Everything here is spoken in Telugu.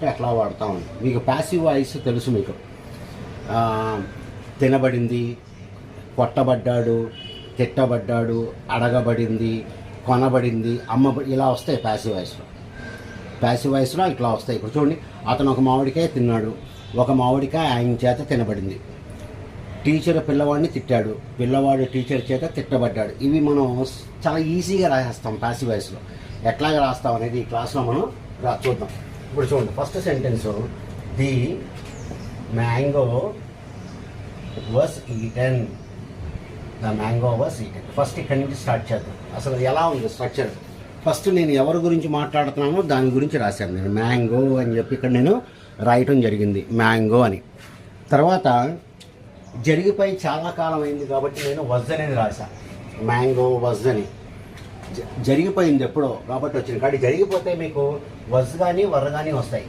వాయిస్లో ఎట్లా వాడతామని. మీకు ప్యాసివ్ వాయిస్ తెలుసు మీకు. తినబడింది, కొట్టబడ్డాడు, తిట్టబడ్డాడు, అడగబడింది, కొనబడింది, ఇలా వస్తాయి ప్యాసివ్ వాయిస్లో. ప్యాసివ్ వాయిస్లో ఇట్లా వస్తాయి. ఇప్పుడు చూడండి, అతను ఒక మామిడికాయ తిన్నాడు, ఒక మామిడికాయ ఆయన చేత తినబడింది. టీచర్ పిల్లవాడిని తిట్టాడు, పిల్లవాడు టీచర్ చేత తిట్టబడ్డాడు. ఇవి మనం చాలా ఈజీగా రాసేస్తాం ప్యాసివ్ వాయిస్లో. ఎట్లాగా రాస్తాం అనేది ఈ క్లాస్లో మనం చూద్దాం. ఇప్పుడు చూడండి, first sentence, the mango was eaten. The mango was eaten. First ఇక్కడి నుంచి స్టార్ట్ చేద్దాం. అసలు ఎలా ఉంది స్ట్రక్చర్? ఫస్ట్ నేను ఎవరి గురించి మాట్లాడుతున్నానో దాని గురించి రాశాను. నేను మ్యాంగో అని చెప్పి ఇక్కడ నేను రాయటం జరిగింది, మ్యాంగో అని. తర్వాత జరిగిపోయి చాలా కాలం అయింది కాబట్టి నేను వజ్ అనేది రాశాను, మ్యాంగో వజ్ అని. జరిగిపోయింది ఎప్పుడో కాబట్టి వచ్చింది. కాబట్టి జరిగిపోతే మీకు వజ్ కానీ వర్ కానీ వస్తాయి.